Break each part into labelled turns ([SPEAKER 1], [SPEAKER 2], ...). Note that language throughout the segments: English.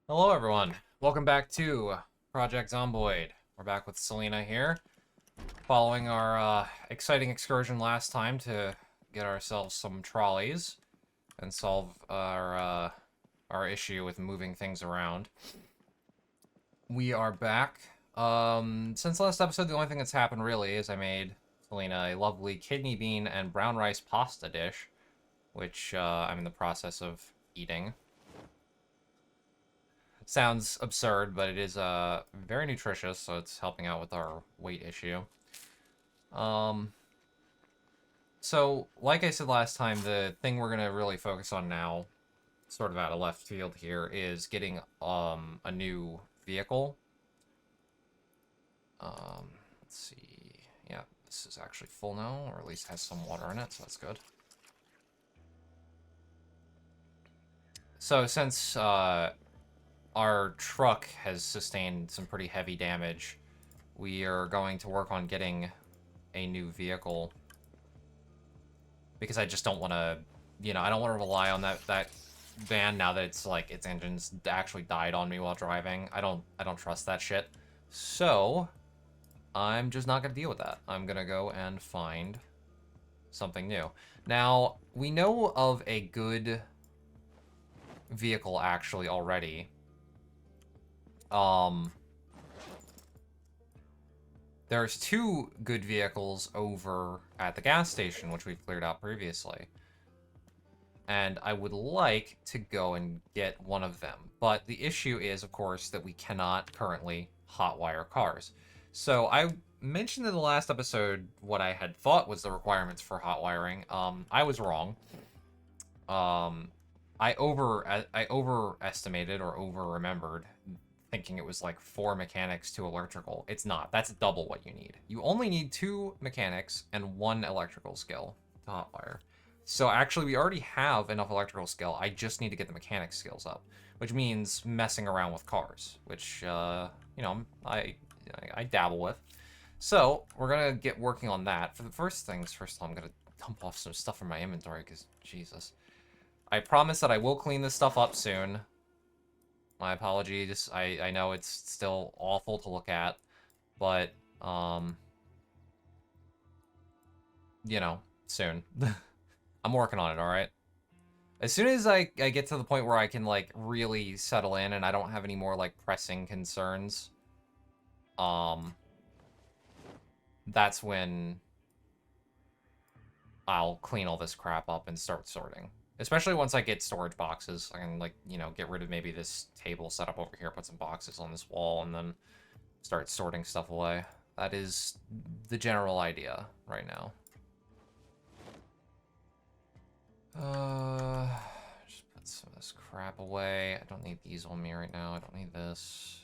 [SPEAKER 1] Hello everyone, welcome back to Project Zomboid. We're back with Selena here, following our exciting excursion last time to get ourselves some trolleys and solve our issue with moving things around. We are back. Since last episode, the only thing that's happened really is I made Selena a lovely kidney bean and brown rice pasta dish, which I'm in the process of eating. Sounds absurd, but it is very nutritious, so it's helping out with our weight issue. So, like I said last time, the thing we're going to really focus on now, sort of out of left field here, is getting a new vehicle. Let's see. Yeah, this is actually full now, or at least has some water in it, so that's good. So, since our truck has sustained some pretty heavy damage, we are going to work on getting a new vehicle. Because I just don't want to, I don't want to rely on that van now that it's like its engines actually died on me while driving. I don't trust that shit. So, I'm just not going to deal with that. I'm going to go and find something new. Now, we know of a good vehicle actually already. There's two good vehicles over at the gas station, which we've cleared out previously. And I would like to go and get one of them. But the issue is, of course, that we cannot currently hotwire cars. So I mentioned in the last episode what I had thought was the requirements for hotwiring. I was wrong. I overestimated or over-remembered, thinking it was like 4 mechanics, 2 electrical. It's not. That's double what you need. You only need 2 mechanics and 1 electrical skill to hotwire. So actually, we already have enough electrical skill. I just need to get the mechanics skills up, which means messing around with cars, which, I dabble with. So we're going to get working on that. For the first things first, I'm going to dump off some stuff from my inventory, because, Jesus. I promise that I will clean this stuff up soon. My apologies. I know it's still awful to look at, but, soon. I'm working on it, alright? As soon as I get to the point where I can, like, really settle in and I don't have any more, like, pressing concerns, that's when I'll clean all this crap up and start sorting. Especially once I get storage boxes. I can, like, get rid of maybe this table set up over here, put some boxes on this wall, and then start sorting stuff away. That is the general idea right now. Just put some of this crap away. I don't need these on me right now. I don't need this.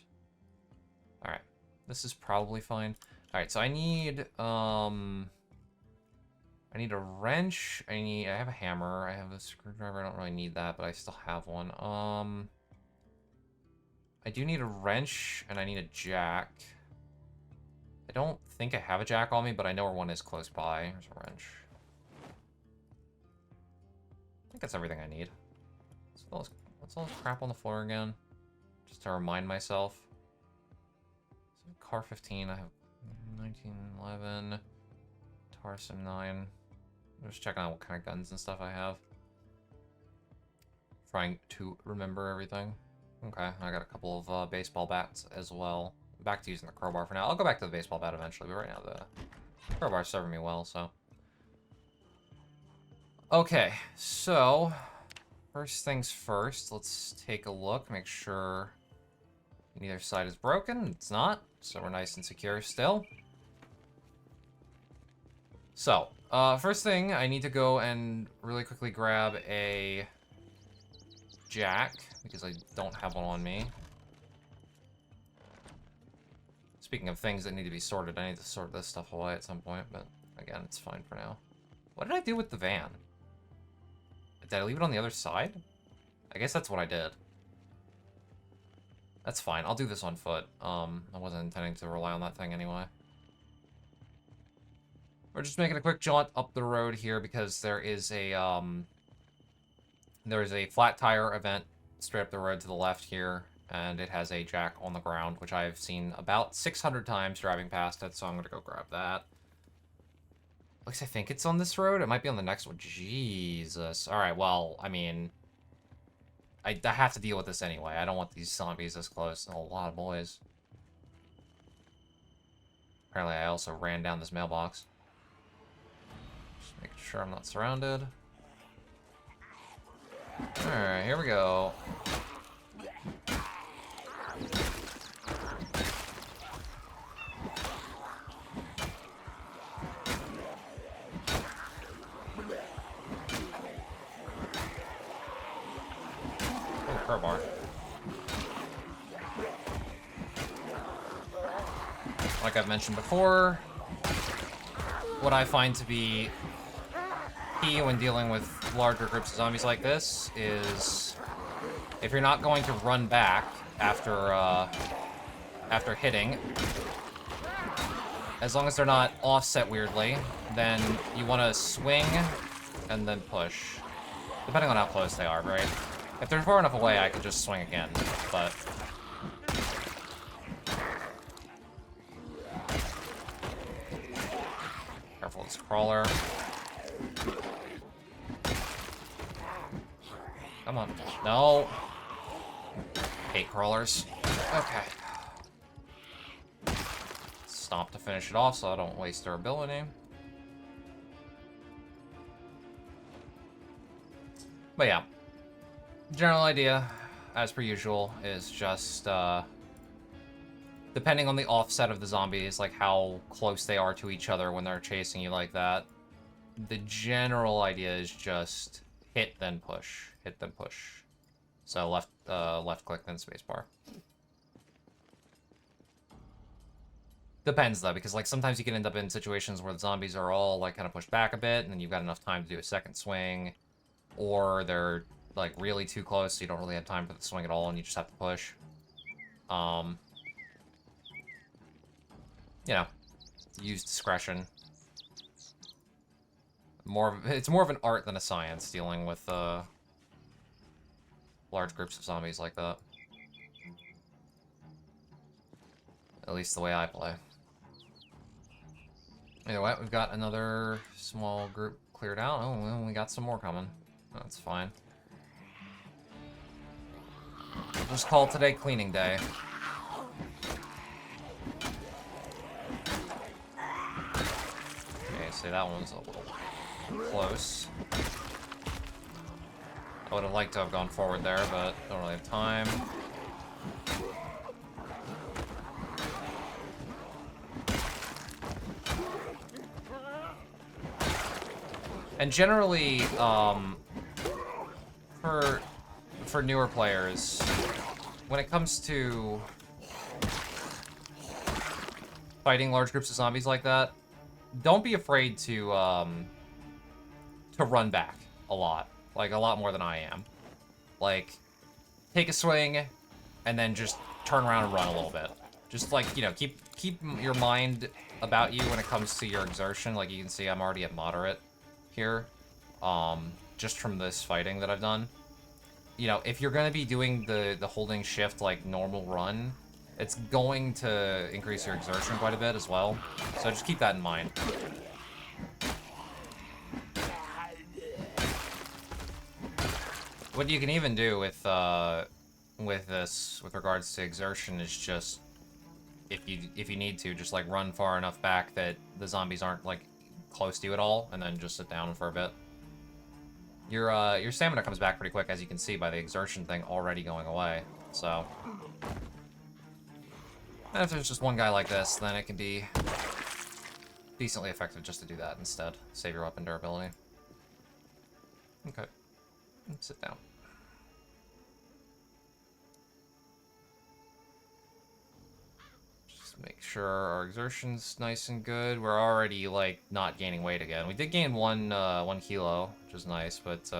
[SPEAKER 1] Alright. This is probably fine. Alright, so I need a wrench. I have a hammer. I have a screwdriver. I don't really need that, but I still have one. I do need a wrench, and I need a jack. I don't think I have a jack on me, but I know where one is close by. There's a wrench. I think that's everything I need. What's all this crap on the floor again? Just to remind myself. So car 15, I have 1911. Tarsum 9. I'm just checking out what kind of guns and stuff I have. Trying to remember everything. Okay, I got a couple of baseball bats as well. Back to using the crowbar for now. I'll go back to the baseball bat eventually, but right now the crowbar's serving me well, so. Okay, so first things first, let's take a look, make sure neither side is broken. It's not, so we're nice and secure still. So, first thing, I need to go and really quickly grab a jack, because I don't have one on me. Speaking of things that need to be sorted, I need to sort this stuff away at some point, but again, it's fine for now. What did I do with the van? Did I leave it on the other side? I guess that's what I did. That's fine, I'll do this on foot. I wasn't intending to rely on that thing anyway. We're just making a quick jaunt up the road here because there is a flat tire event straight up the road to the left here. And it has a jack on the ground, which I've seen about 600 times driving past it, so I'm gonna go grab that. At least I think it's on this road. It might be on the next one. Jesus. Alright, well, I mean... I have to deal with this anyway. I don't want these zombies this close. A lot of boys. Apparently I also ran down this mailbox. Just making sure I'm not surrounded. Alright, here we go. Oh, crowbar. Like I've mentioned before, what I find to be key when dealing with larger groups of zombies like this is if you're not going to run back after hitting, as long as they're not offset weirdly, then you want to swing and then push, depending on how close they are, right? If they're far enough away, I could just swing again, but careful with this crawler. Come on. No. Hate crawlers. Okay. Stomp to finish it off so I don't waste their ability. But yeah. General idea, as per usual, is just, depending on the offset of the zombies, like how close they are to each other when they're chasing you like that, the general idea is just hit, then push. Hit, then push. So left click, then spacebar. Depends, though, because, like, sometimes you can end up in situations where the zombies are all, like, kind of pushed back a bit, and then you've got enough time to do a second swing, or they're, like, really too close, so you don't really have time for the swing at all, and you just have to push. You know, use discretion. It's more of an art than a science, dealing with, large groups of zombies like that. At least the way I play. Either way, we've got another small group cleared out. Oh, well, we got some more coming. That's fine. We'll just call today cleaning day. Okay, so that one's a little close. I would have liked to have gone forward there, but don't really have time. And generally, for newer players, when it comes to fighting large groups of zombies like that, don't be afraid to run back a lot. Like, a lot more than I am. Like, take a swing, and then just turn around and run a little bit. Just, like, you know, keep your mind about you when it comes to your exertion. Like, you can see I'm already at moderate here, just from this fighting that I've done. You know, if you're going to be doing the holding shift, like, normal run, it's going to increase your exertion quite a bit as well. So just keep that in mind. What you can even do with this, with regards to exertion, is just, if you need to, just, like, run far enough back that the zombies aren't, like, close to you at all, and then just sit down for a bit. Your stamina comes back pretty quick, as you can see by the exertion thing already going away. So, and if there's just one guy like this, then it can be decently effective just to do that instead. Save your weapon durability. Okay. Sit down. Just make sure our exertion's nice and good. We're already, like, not gaining weight again. We did gain 1 kilo, which is nice, but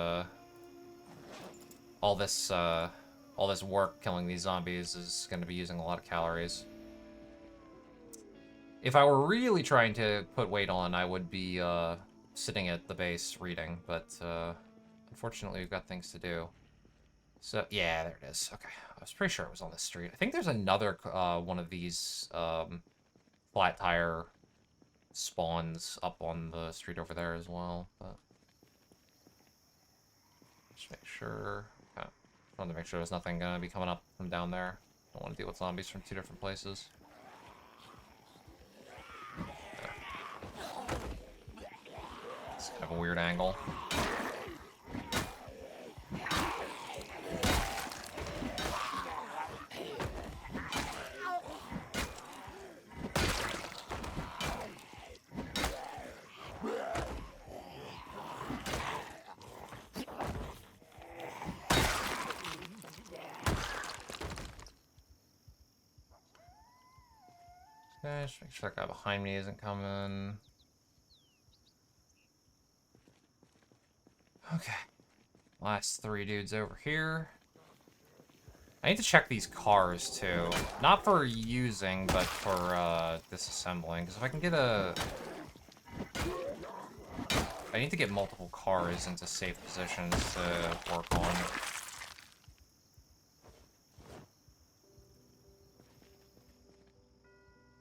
[SPEAKER 1] all this work killing these zombies is going to be using a lot of calories. If I were really trying to put weight on, I would be sitting at the base reading, but unfortunately we've got things to do. So, yeah, there it is. Okay. I was pretty sure it was on this street. I think there's another one of these flat tire spawns up on the street over there as well, but just make sure. Okay. Just wanted to make sure there's nothing gonna be coming up from down there. Don't want to deal with zombies from 2 different places. It's kind of a weird angle. Okay, just make sure that guy behind me isn't coming. Okay. Last 3 dudes over here. I need to check these cars, too. Not for using, but for, disassembling. Because if I can get a... I need to get multiple cars into safe positions to work on.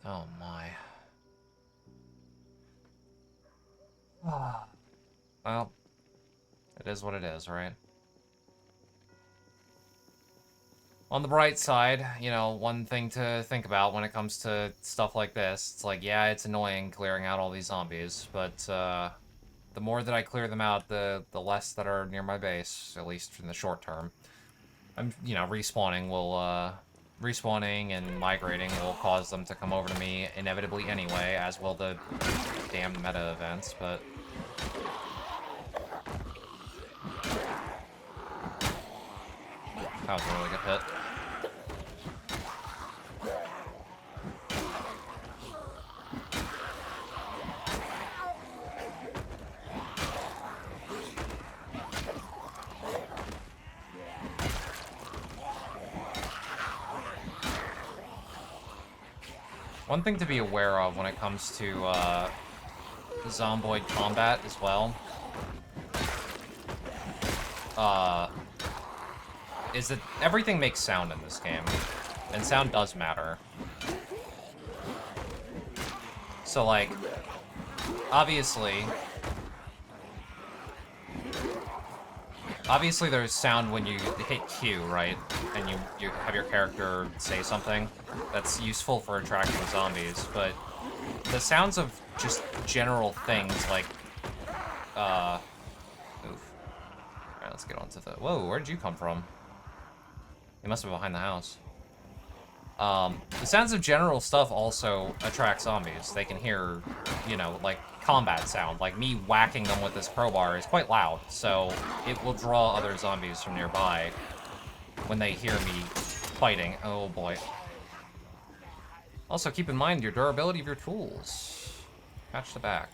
[SPEAKER 1] Oh, my. Well, it is what it is, right? On the bright side, you know, one thing to think about when it comes to stuff like this, it's like, yeah, it's annoying clearing out all these zombies, but the more that I clear them out, the less that are near my base, at least in the short term. You know, respawning and migrating will cause them to come over to me inevitably anyway, as will the damn meta events, but... That was a really good hit. One thing to be aware of when it comes to Zomboid combat as well is that everything makes sound in this game, and sound does matter. So, like, obviously there's sound when you hit Q, right? And you have your character say something that's useful for attracting zombies, but the sounds of just general things like, oof. Alright, let's get on to the... Whoa, where did you come from? You must have been behind the house. The sounds of general stuff also attract zombies. They can hear, you know, like, combat sound. Like, me whacking them with this crowbar is quite loud, so it will draw other zombies from nearby when they hear me fighting. Oh, boy. Also, keep in mind your durability of your tools. Catch the back.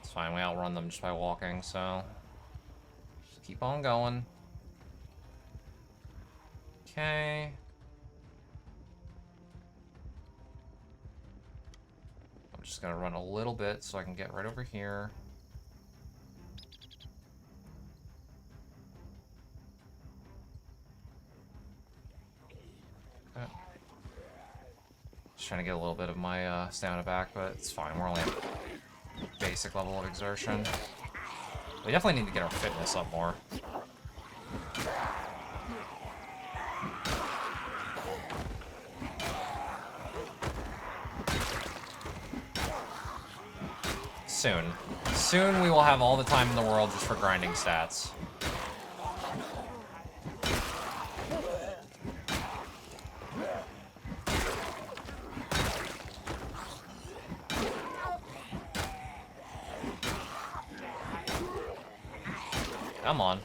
[SPEAKER 1] It's fine, we outrun them just by walking, so... Just keep on going. Okay. I'm just gonna run a little bit so I can get right over here. Okay. Just trying to get a little bit of my stamina back, but it's fine. We're only at basic level of exertion. We definitely need to get our fitness up more. Soon. Soon we will have all the time in the world just for grinding stats. Come on.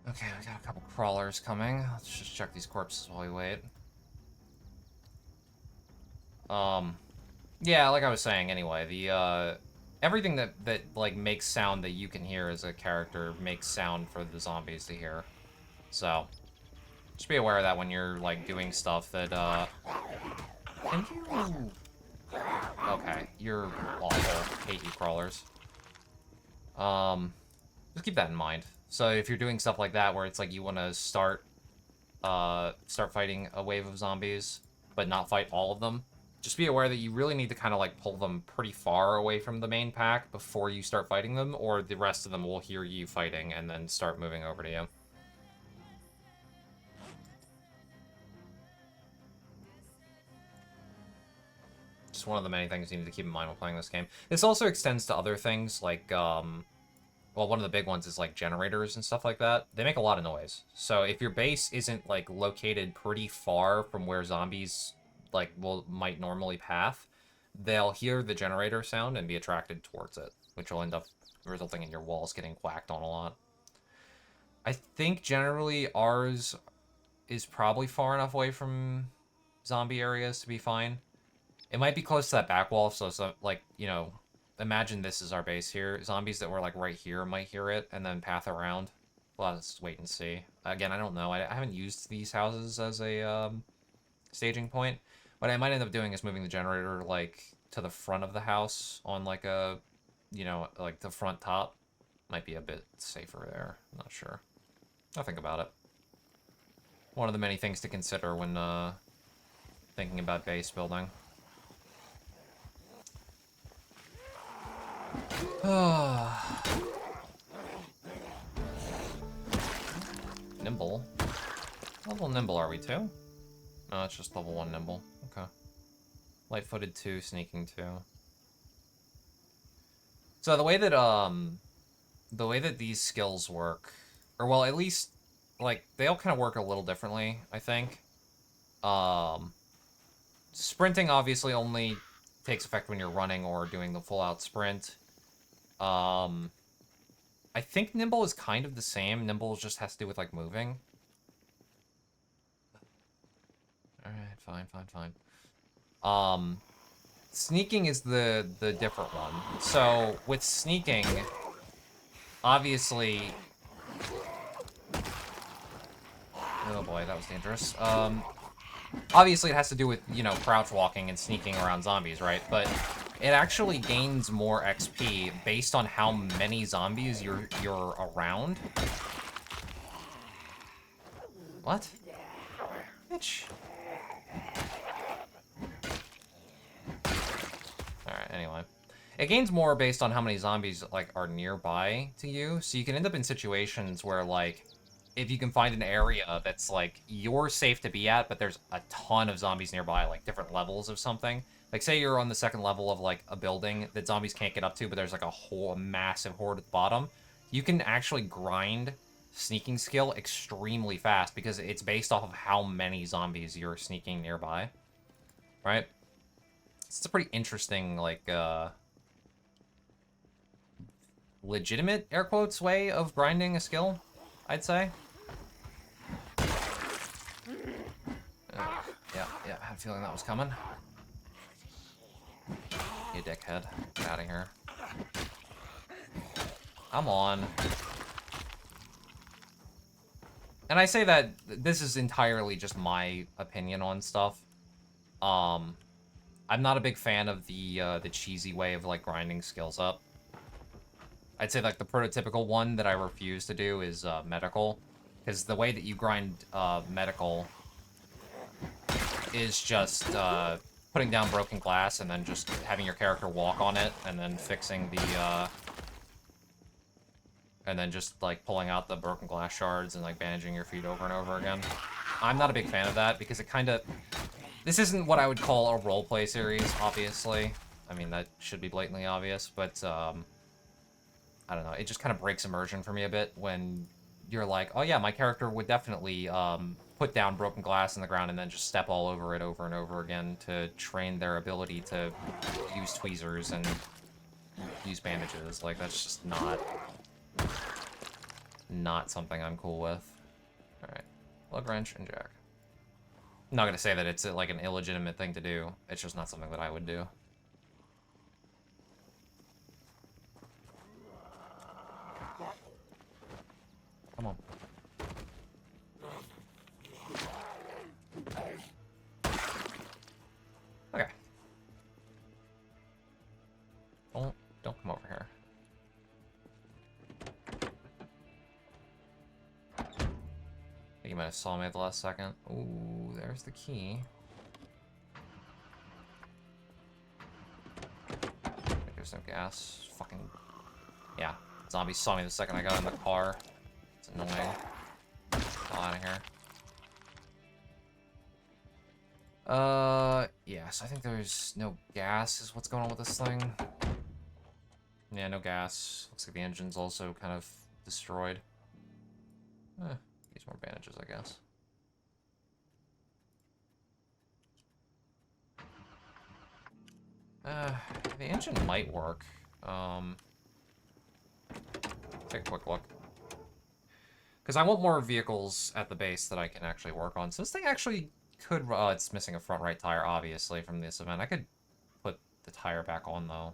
[SPEAKER 1] Okay, we got a couple crawlers coming. Let's just check these corpses while we wait. Yeah, like I was saying anyway, the, everything that like, makes sound that you can hear as a character makes sound for the zombies to hear. So, just be aware of that when you're, like, doing stuff that, Can you Okay, you're awful. Hate you, crawlers. Just keep that in mind. So if you're doing stuff like that, where it's like you want to start fighting a wave of zombies, but not fight all of them, just be aware that you really need to kind of like pull them pretty far away from the main pack before you start fighting them, or the rest of them will hear you fighting and then start moving over to you. Just one of the many things you need to keep in mind while playing this game. This also extends to other things like, well, one of the big ones is like generators and stuff like that. They make a lot of noise. So if your base isn't like located pretty far from where zombies like might normally path, they'll hear the generator sound and be attracted towards it, which will end up resulting in your walls getting whacked on a lot. I think generally ours is probably far enough away from zombie areas to be fine. It might be close to that back wall, so like, you know, imagine this is our base here. Zombies that were like right here might hear it and then path around. Well, let's wait and see. Again, I don't know. I haven't used these houses as a staging point. What I might end up doing is moving the generator like to the front of the house on like a, you know, like the front top. Might be a bit safer there. I'm not sure. I'll think about it. One of the many things to consider when thinking about base building. Nimble? Level nimble are we too? No, it's just level 1 nimble. Okay. Light-footed 2, sneaking 2. So the way that these skills work, or well, at least like they all kind of work a little differently, I think. Sprinting obviously only takes effect when you're running or doing the full-out sprint. I think nimble is kind of the same. Nimble just has to do with like moving. Alright, fine. Sneaking is the different one. So with sneaking, obviously, oh boy, that was dangerous. Obviously it has to do with, you know, crouch walking and sneaking around zombies, right? But it actually gains more XP based on how many zombies you're around. What? Bitch. Alright, anyway. It gains more based on how many zombies, like, are nearby to you. So you can end up in situations where, like, if you can find an area that's, like, you're safe to be at, but there's a ton of zombies nearby, like, different levels of something. Like, say you're on the second level of, like, a building that zombies can't get up to, but there's, like, a massive horde at the bottom. You can actually grind sneaking skill extremely fast because it's based off of how many zombies you're sneaking nearby. Right? It's a pretty interesting, like, legitimate, air quotes, way of grinding a skill, I'd say. Yeah, I had a feeling that was coming. You dickhead. Get out of here. Come on. And I say that this is entirely just my opinion on stuff. I'm not a big fan of the cheesy way of, like, grinding skills up. I'd say, like, the prototypical one that I refuse to do is medical. Because the way that you grind medical is just putting down broken glass and then just having your character walk on it and then fixing the... and then just, like, pulling out the broken glass shards and, like, bandaging your feet over and over again. I'm not a big fan of that because it kind of... This isn't what I would call a roleplay series, obviously. I mean, that should be blatantly obvious, but, I don't know. It just kind of breaks immersion for me a bit when you're like, oh yeah, my character would definitely put down broken glass in the ground and then just step all over it over and over again to train their ability to use tweezers and use bandages. Like, that's just not something I'm cool with. Alright. Lug wrench and jack. I'm not gonna say that it's like an illegitimate thing to do. It's just not something that I would do. Come on. Okay. You might have saw me at the last second. Ooh, there's the key. There's no gas. Fucking... Yeah. Zombies saw me the second I got in the car. It's annoying. Get out of here. Yeah, so I think there's no gas is what's going on with this thing. Yeah, no gas. Looks like the engine's also kind of destroyed. Use more bandages, I guess. The engine might work. Take a quick look. Because I want more vehicles at the base that I can actually work on. So this thing actually could... it's missing a front right tire, obviously, from this event. I could put the tire back on, though.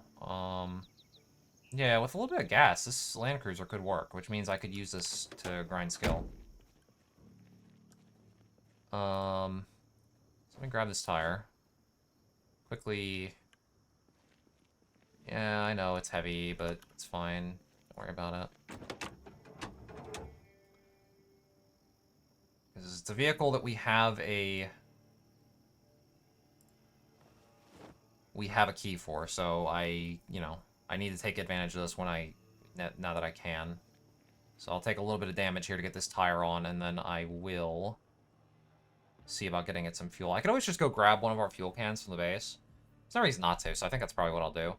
[SPEAKER 1] Yeah, with a little bit of gas, this Land Cruiser could work, which means I could use this to grind skill. So let me grab this tire. Quickly... Yeah, I know it's heavy, but it's fine. Don't worry about it. Because it's a vehicle that we have a key for, so I need to take advantage of this now that I can. So I'll take a little bit of damage here to get this tire on, and then I will see about getting it some fuel. I could always just go grab one of our fuel cans from the base. There's no reason not to, so I think that's probably what I'll do.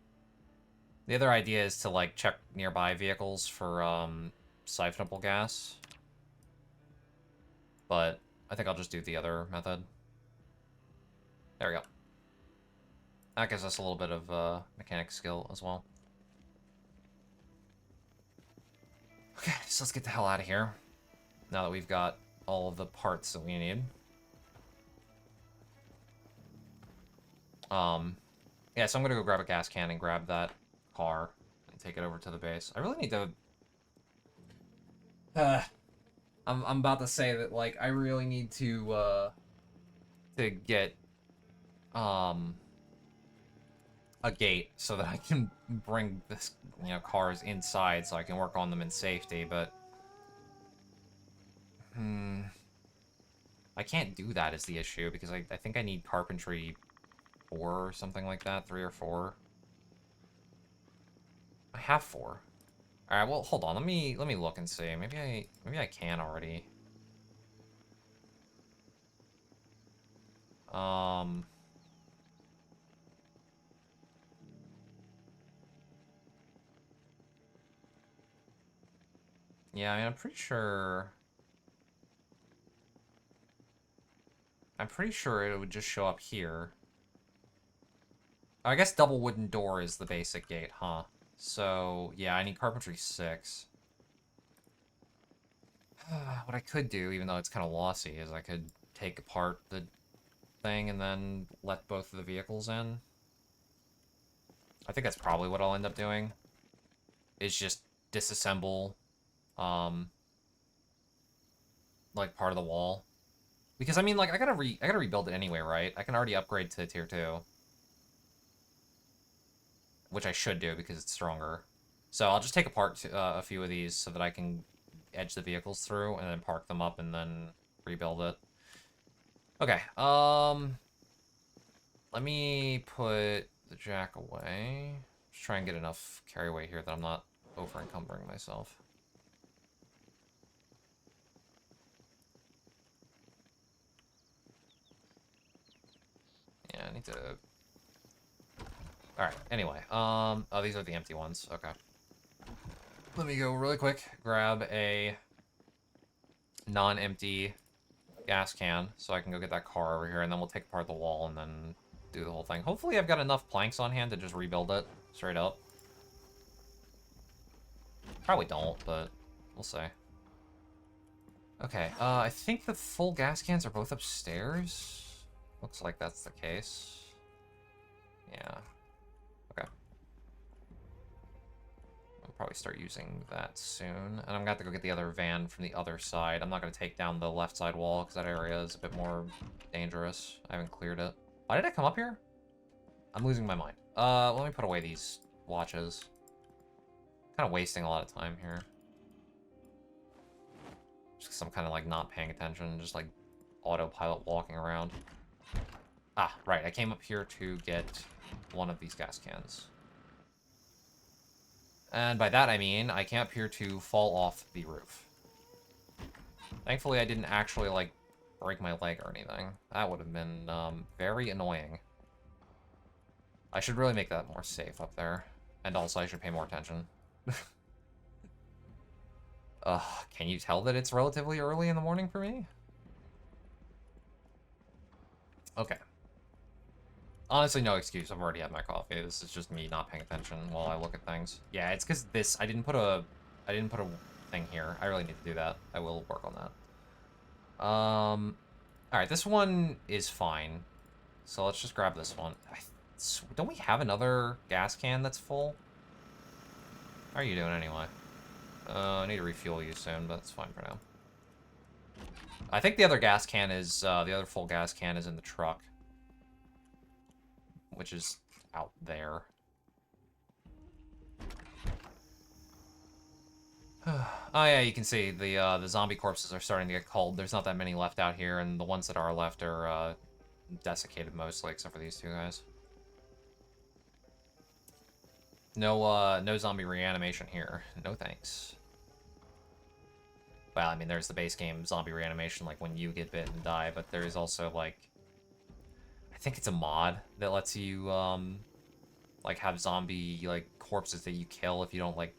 [SPEAKER 1] The other idea is to, like, check nearby vehicles for, siphonable gas. But I think I'll just do the other method. There we go. That gives us a little bit of, mechanic skill as well. Okay, so let's get the hell out of here. Now that we've got all of the parts that we need. Yeah, so I'm gonna go grab a gas can and grab that car and take it over to the base. I really need to... I'm about to say that, like, I really need to get, a gate so that I can bring this, cars inside so I can work on them in safety, but... I can't do that is the issue, because I think I need carpentry 4 or something like that, 3 or 4. I have 4. Alright, well, hold on, let me look and see. Maybe I can already. Yeah, I mean, I'm pretty sure it would just show up here. I guess double wooden door is the basic gate, huh? So, yeah, I need carpentry 6. What I could do, even though it's kind of lossy, is I could take apart the thing and then let both of the vehicles in. I think that's probably what I'll end up doing. Is just disassemble, like, part of the wall. Because, I mean, like, I gotta rebuild it anyway, right? I can already upgrade to tier 2. Which I should do because it's stronger. So I'll just take apart a few of these so that I can edge the vehicles through and then park them up and then rebuild it. Okay, let me put the jack away. Just try and get enough carry weight here that I'm not over-encumbering myself. Yeah, I need to... Alright, anyway, oh, these are the empty ones, okay. Let me go really quick, grab a non-empty gas can, so I can go get that car over here, and then we'll take apart the wall and then do the whole thing. Hopefully I've got enough planks on hand to just rebuild it, straight up. Probably don't, but we'll see. Okay, I think the full gas cans are both upstairs. Looks like that's the case. Yeah. Okay. I'll probably start using that soon. And I'm gonna have to go get the other van from the other side. I'm not gonna take down the left side wall, because that area is a bit more dangerous. I haven't cleared it. Why did I come up here? I'm losing my mind. Let me put away these watches. Kind of wasting a lot of time here. Just 'cause I'm kind of like not paying attention, just like autopilot walking around. Ah, right, I came up here to get one of these gas cans. And by that I mean, I came up here to fall off the roof. Thankfully I didn't actually, like, break my leg or anything. That would have been, very annoying. I should really make that more safe up there. And also I should pay more attention. Can you tell that it's relatively early in the morning for me? Okay. Honestly, no excuse. I've already had my coffee. This is just me not paying attention while I look at things. Yeah, it's because this... I didn't put a thing here. I really need to do that. I will work on that. Alright, this one is fine. So let's just grab this one. Don't we have another gas can that's full? How are you doing anyway? I need to refuel you soon, but it's fine for now. I think the other gas can is... the other full gas can is in the truck. Which is out there. Oh yeah, you can see the zombie corpses are starting to get cold. There's not that many left out here, and the ones that are left are desiccated mostly, except for these two guys. No zombie reanimation here. No thanks. Well, I mean, there's the base game zombie reanimation, like when you get bit and die, but there is also like, I think it's a mod that lets you like have zombie like corpses that you kill if you don't like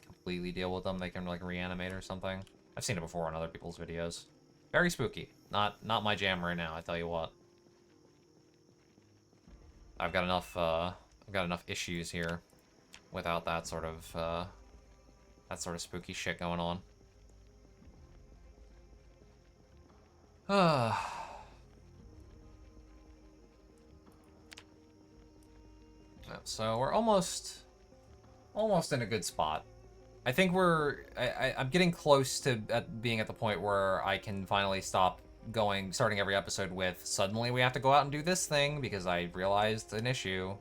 [SPEAKER 1] completely deal with them. They can like reanimate or something. I've seen it before on other people's videos. Very spooky. Not my jam right now, I tell you what. I've got enough issues here without that sort of spooky shit going on. So we're almost in a good spot. I think I'm getting close to being at the point where I can finally stop starting every episode with, suddenly we have to go out and do this thing because I realized an issue.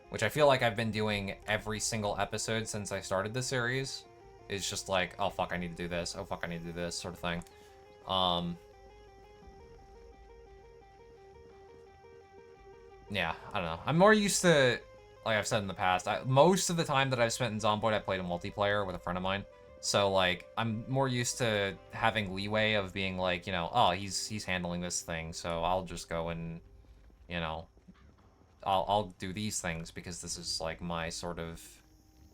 [SPEAKER 1] Which I feel like I've been doing every single episode since I started the series. It's just like, oh fuck, I need to do this. Oh fuck, I need to do this, sort of thing. Yeah, I don't know. I'm more used to, like I've said in the past, most of the time that I've spent in Zomboid, I played a multiplayer with a friend of mine. So, like, I'm more used to having leeway of being like, you know, oh, he's handling this thing, so I'll just go and, you know, I'll do these things because this is, like, my sort of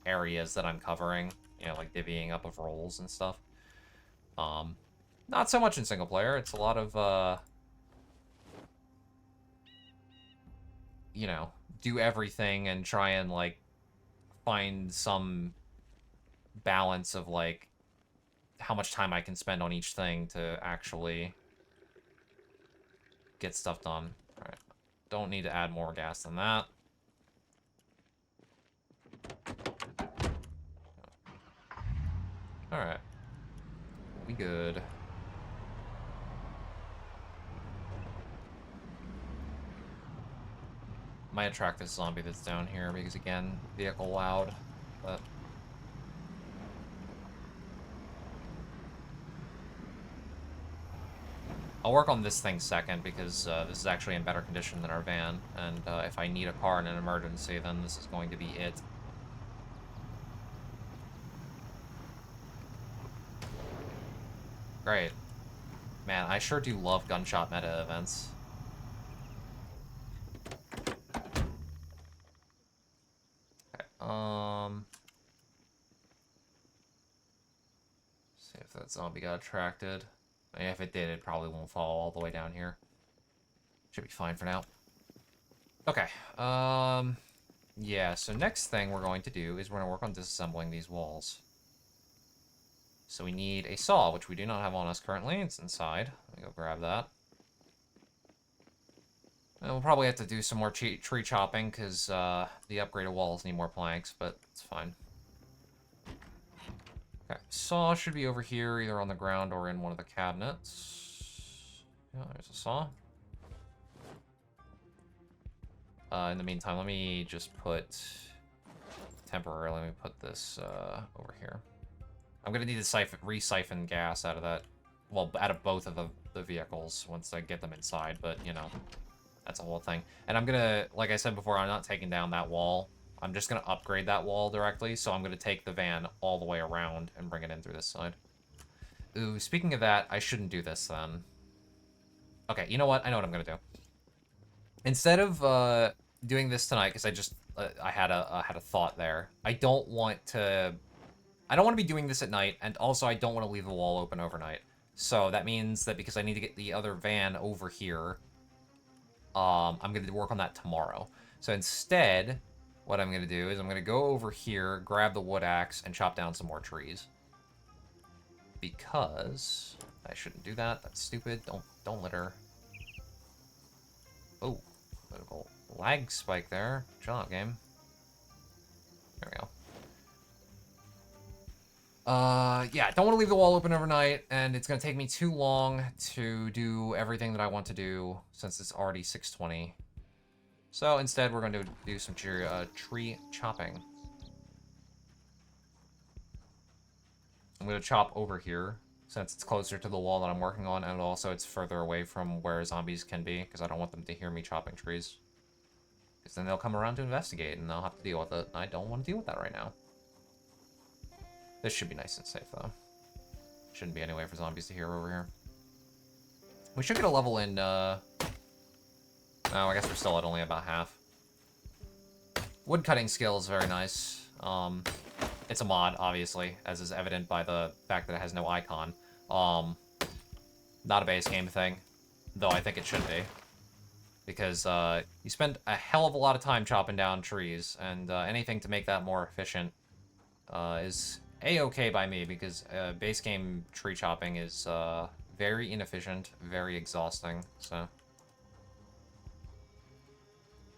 [SPEAKER 1] areas that I'm covering, you know, like divvying up of roles and stuff. Not so much in single player. It's a lot of, you know, do everything and try and, like, find some balance of, like, how much time I can spend on each thing to actually get stuff done. Alright. Don't need to add more gas than that. Alright. We good. Might attract this zombie that's down here because, again, vehicle loud, but... I'll work on this thing second because this is actually in better condition than our van, and if I need a car in an emergency, then this is going to be it. Great. Man, I sure do love gunshot meta events. Okay, see if that zombie got attracted. If it did, it probably won't fall all the way down here. Should be fine for now. Okay, yeah, so next thing we're going to do is we're going to work on disassembling these walls. So we need a saw, which we do not have on us currently. It's inside. Let me go grab that. And we'll probably have to do some more tree chopping, because the upgraded walls need more planks, but it's fine. Okay, saw should be over here, either on the ground or in one of the cabinets. Yeah, there's a saw. In the meantime, let me just put... temporarily, let me put this over here. I'm gonna need to re-siphon gas out of that. Well, out of both of the vehicles once I get them inside, but, you know, that's a whole thing. And I'm gonna, like I said before, I'm not taking down that wall. I'm just gonna upgrade that wall directly, so I'm gonna take the van all the way around and bring it in through this side. Ooh, speaking of that, I shouldn't do this then. Okay, you know what? I know what I'm gonna do. Instead of doing this tonight, because I just I had a thought there. I don't want to be doing this at night, and also I don't want to leave the wall open overnight. So that means that because I need to get the other van over here, I'm gonna work on that tomorrow. So instead, what I'm gonna do is I'm gonna go over here, grab the wood axe, and chop down some more trees. Because I shouldn't do that. That's stupid. Don't litter. Oh, little lag spike there. Chill out, game. There we go. Yeah, don't want to leave the wall open overnight, and it's gonna take me too long to do everything that I want to do since it's already 6:20. So instead, we're going to do some tree chopping. I'm gonna chop over here since it's closer to the wall that I'm working on, and also it's further away from where zombies can be because I don't want them to hear me chopping trees. Because then they'll come around to investigate, and they'll have to deal with it. And I don't want to deal with that right now. This should be nice and safe, though. Shouldn't be any way for zombies to hear over here. We should get a level in, Oh, I guess we're still at only about half. Woodcutting skill is very nice. It's a mod, obviously, as is evident by the fact that it has no icon. Not a base game thing, though I think it should be. Because, you spend a hell of a lot of time chopping down trees, and anything to make that more efficient is a-okay by me, because base game tree chopping is very inefficient, very exhausting, so.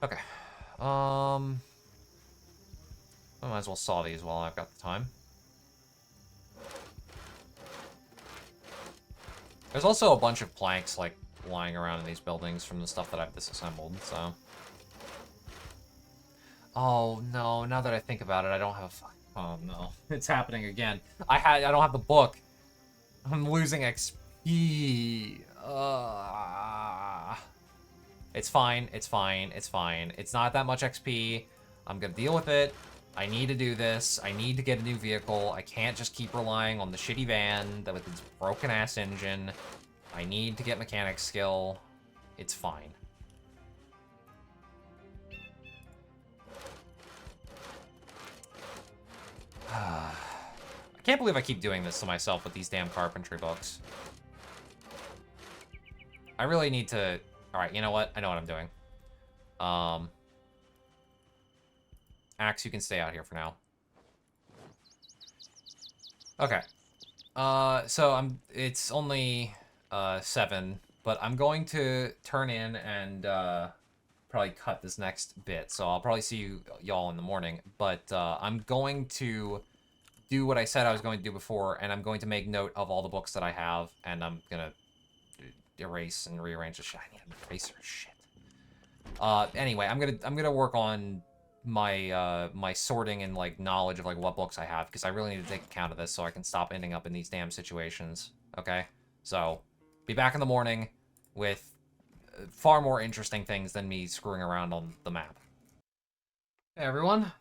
[SPEAKER 1] Okay. I might as well saw these while I've got the time. There's also a bunch of planks, like, lying around in these buildings from the stuff that I've disassembled, so. Oh, no, now that I think about it, I don't have... Oh, no. It's happening again. I don't have the book. I'm losing XP. It's fine, it's fine, it's fine. It's not that much XP. I'm gonna deal with it. I need to do this. I need to get a new vehicle. I can't just keep relying on the shitty van that with its broken-ass engine. I need to get mechanic skill. It's fine. I can't believe I keep doing this to myself with these damn carpentry books. I really need to... Alright, you know what? I know what I'm doing. Axe, you can stay out here for now. Okay. So it's only 7, but I'm going to turn in and probably cut this next bit. So I'll probably see y'all in the morning. But I'm going to do what I said I was going to do before, and I'm going to make note of all the books that I have, and I'm gonna erase and rearrange the shit. I need an eraser. Shit. Anyway, I'm gonna work on my my sorting and like knowledge of like what books I have, because I really need to take account of this so I can stop ending up in these damn situations. Okay, so be back in the morning with far more interesting things than me screwing around on the map. Hey everyone.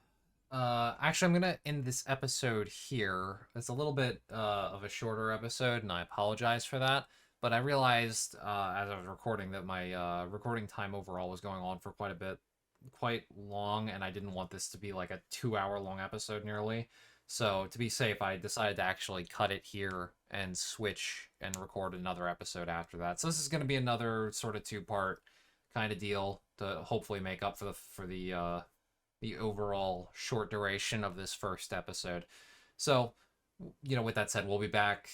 [SPEAKER 1] Actually, I'm gonna end this episode here. It's a little bit of a shorter episode, and I apologize for that. But I realized as I was recording that my recording time overall was going on for quite long, and I didn't want this to be like a 2-hour long episode nearly. So to be safe, I decided to actually cut it here and switch and record another episode after that. So this is going to be another sort of 2-part kind of deal to hopefully make up for the overall short duration of this first episode. So, you know, with that said, we'll be back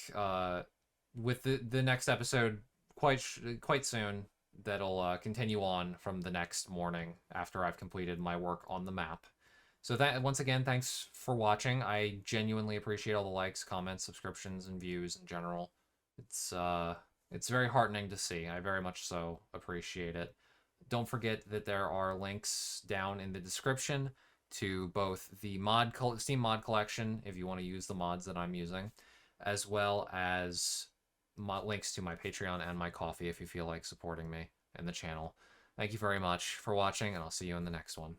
[SPEAKER 1] with the next episode quite soon. That'll continue on from the next morning after I've completed my work on the map. So that once again, thanks for watching. I genuinely appreciate all the likes, comments, subscriptions, and views in general. It's very heartening to see. I very much so appreciate it. Don't forget that there are links down in the description to both the Steam mod collection if you want to use the mods that I'm using, as well as links to my Patreon and my Coffee if you feel like supporting me and the channel. Thank you very much for watching, and I'll see you in the next one.